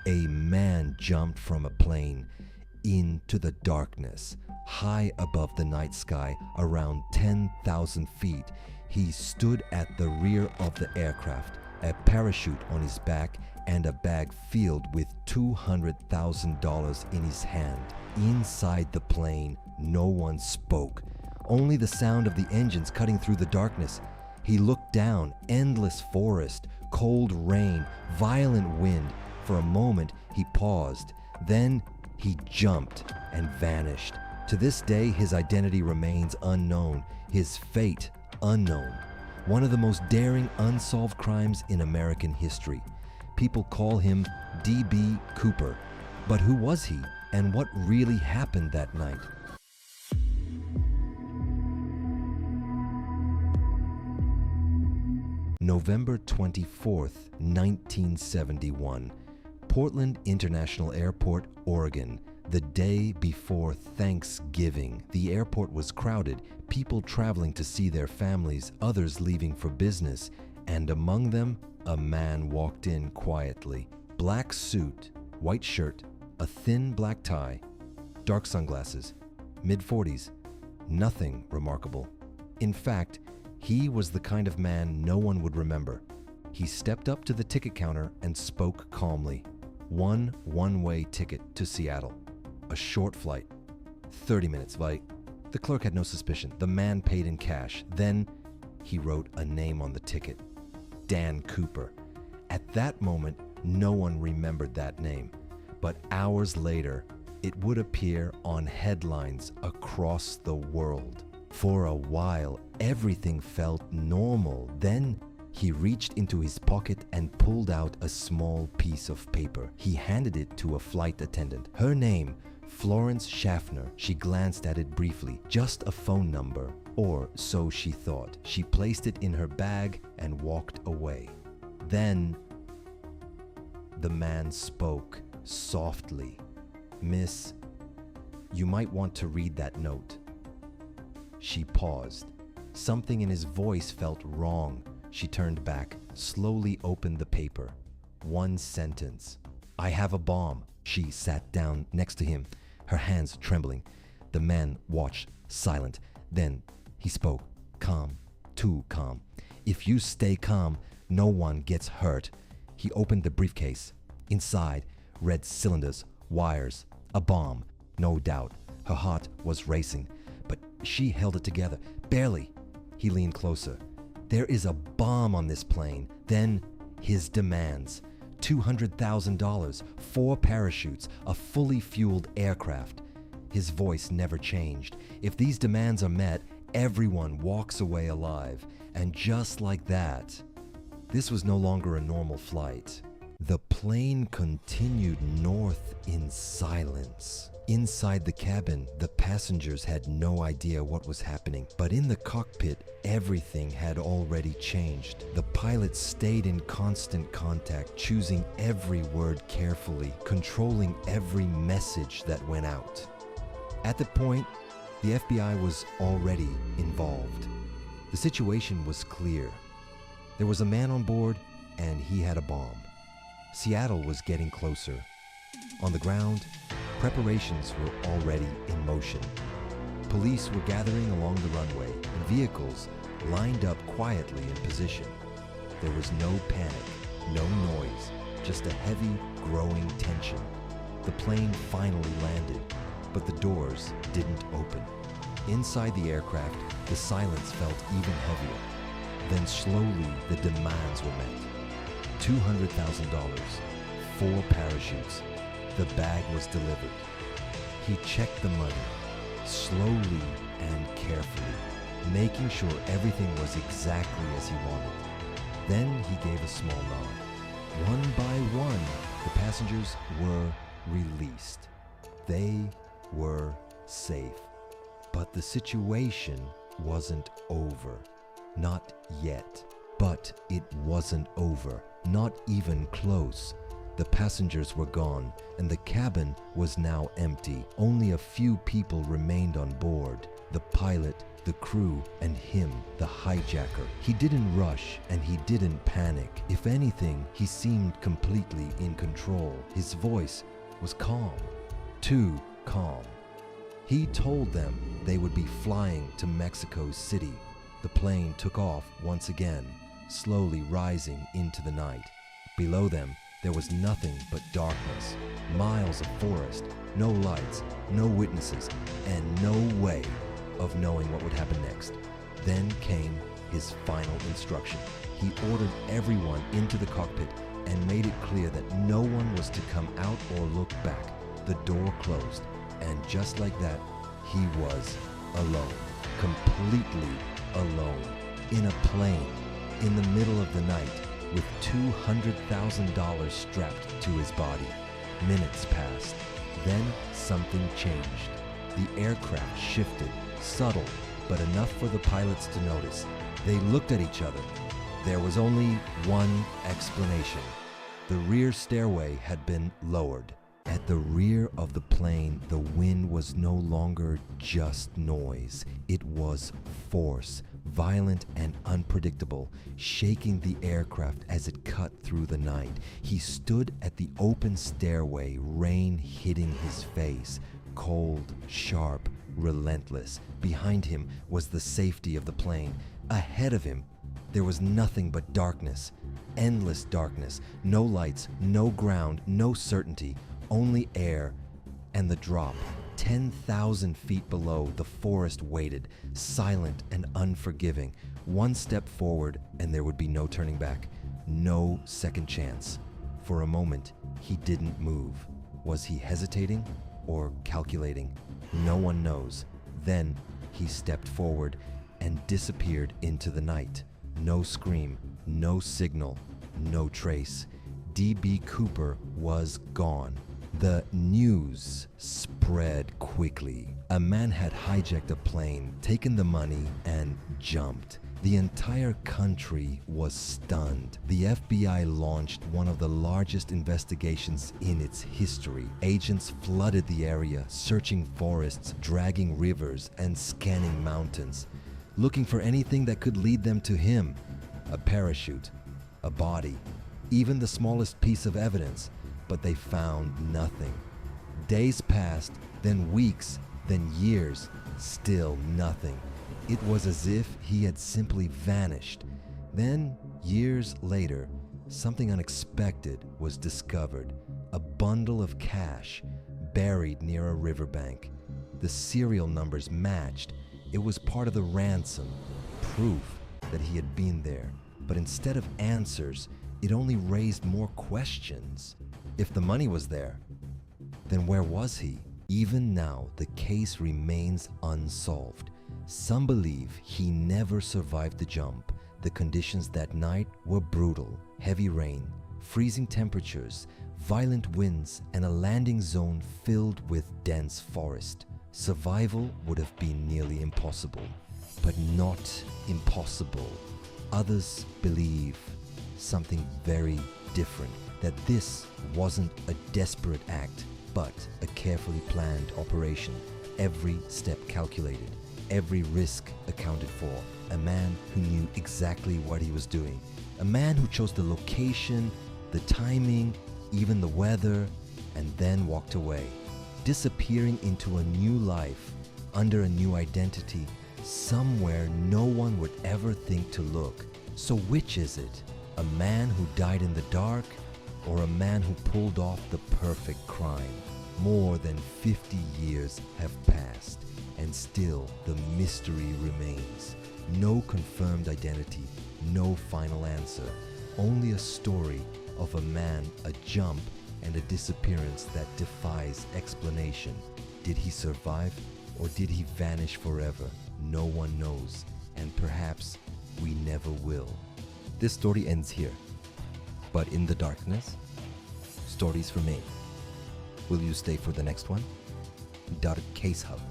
A man jumped from a plane into the darkness, high above the night sky, around 10,000 feet. He stood at the rear of the aircraft, a parachute on his back and a bag filled with $200,000 in his hand. Inside the plane, no one spoke, only the sound of the engines cutting through the darkness. He looked down, endless forest, cold rain, violent wind. For a moment, he paused. Then he jumped and vanished. To this day, his identity remains unknown, his fate unknown. One of the most daring unsolved crimes in American history. People call him D.B. Cooper. But who was he, and what really happened that night? November 24th, 1971. Portland International Airport, Oregon. The day before Thanksgiving. The airport was crowded, people traveling to see their families, others leaving for business, and among them, a man walked in quietly. Black suit, white shirt, a thin black tie, dark sunglasses, mid-40s. Nothing remarkable. In fact, he was the kind of man no one would remember. He stepped up to the ticket counter and spoke calmly. One-way ticket to Seattle. A short flight. 30 minutes flight. The clerk had no suspicion. The man paid in cash. Then he wrote a name on the ticket. Dan Cooper. At that moment, no one remembered that name. But hours later, it would appear on headlines across the world. For a while, everything felt normal. Then he reached into his pocket and pulled out a small piece of paper. He handed it to a flight attendant. Her name, Florence Schaffner. She glanced at it briefly. Just a phone number, or so she thought. She placed it in her bag and walked away. Then the man spoke softly. "Miss, you might want to read that note." She paused. Something in his voice felt wrong. She turned back, slowly opened the paper. One sentence. "I have a bomb." She sat down next to him, her hands trembling. The man watched, silent. Then he spoke, calm, too calm. "If you stay calm, no one gets hurt." He opened the briefcase. Inside, red cylinders, wires, a bomb. No doubt. Her heart was racing, but she held it together, barely. He leaned closer. "There is a bomb on this plane." Then his demands. $200,000, 4 parachutes, a fully fueled aircraft. His voice never changed. "If these demands are met, everyone walks away alive." And just like that, this was no longer a normal flight. The plane continued north in silence. Inside the cabin, the passengers had no idea what was happening. But in the cockpit, everything had already changed. The pilot stayed in constant contact, choosing every word carefully, controlling every message that went out. At that point, the FBI was already involved. The situation was clear. There was a man on board, and he had a bomb. Seattle was getting closer. On the ground, preparations were already in motion. Police were gathering along the runway, and vehicles lined up quietly in position. There was no panic, no noise, just a heavy, growing tension. The plane finally landed, but the doors didn't open. Inside the aircraft, the silence felt even heavier. Then slowly, the demands were met. $200,000, 4 parachutes. The bag was delivered. He checked the money, slowly and carefully, making sure everything was exactly as he wanted. Then he gave a small nod. One by one, the passengers were released. They were safe. But the situation wasn't over. Not yet. But it wasn't over. Not even close. The passengers were gone, and the cabin was now empty. Only a few people remained on board. the pilot, the crew, and him, the hijacker. He didn't rush and he didn't panic. If anything, he seemed completely in control. His voice was calm, too calm. He told them they would be flying to Mexico City. The plane took off once again, slowly rising into the night. Below them, there was nothing but darkness, miles of forest, no lights, no witnesses, and no way of knowing what would happen next. Then came his final instruction. He ordered everyone into the cockpit and made it clear that no one was to come out or look back. The door closed, and just like that, he was alone, completely alone, in a plane, in the middle of the night, with $200,000 strapped to his body. Minutes passed. Then something changed. The aircraft shifted, subtle, but enough for the pilots to notice. They looked at each other. There was only one explanation. The rear stairway had been lowered. At the rear of the plane, the wind was no longer just noise. It was force, violent and unpredictable, shaking the aircraft as it cut through the night. He stood at the open stairway, rain hitting his face, cold, sharp, relentless. Behind him was the safety of the plane. Ahead of him, there was nothing but darkness, endless darkness, no lights, no ground, no certainty, only air and the drop. 10,000 feet below, the forest waited, silent and unforgiving. One step forward and there would be no turning back, no second chance. For a moment, he didn't move. Was he hesitating or calculating? No one knows. Then he stepped forward and disappeared into the night. No scream, no signal, no trace. D.B. Cooper was gone. The news spread quickly. A man had hijacked a plane, taken the money, and jumped. The entire country was stunned. The FBI launched one of the largest investigations in its history. Agents flooded the area, searching forests, dragging rivers, and scanning mountains, looking for anything that could lead them to him. A parachute, a body, even the smallest piece of evidence. But they found nothing. Days passed, then weeks, then years, still nothing. It was as if he had simply vanished. Then, years later, something unexpected was discovered. A bundle of cash buried near a riverbank. The serial numbers matched. It was part of the ransom, proof that he had been there. But instead of answers, it only raised more questions. If the money was there, then where was he? Even now, the case remains unsolved. Some believe he never survived the jump. The conditions that night were brutal. Heavy rain, freezing temperatures, violent winds, and a landing zone filled with dense forest. Survival would have been nearly impossible, but not impossible. Others believe something very different, that this wasn't a desperate act, but a carefully planned operation. Every step calculated, every risk accounted for. A man who knew exactly what he was doing. A man who chose the location, the timing, even the weather, and then walked away, disappearing into a new life, under a new identity, somewhere no one would ever think to look. So which is it? A man who died in the dark, or a man who pulled off the perfect crime? More than 50 years have passed, and still the mystery remains. No confirmed identity, no final answer, only a story of a man, a jump, and a disappearance that defies explanation. Did he survive, or did he vanish forever? No one knows, and perhaps we never will. This story ends here. But in the darkness, stories remain. Will you stay for the next one? Dark Case Hub.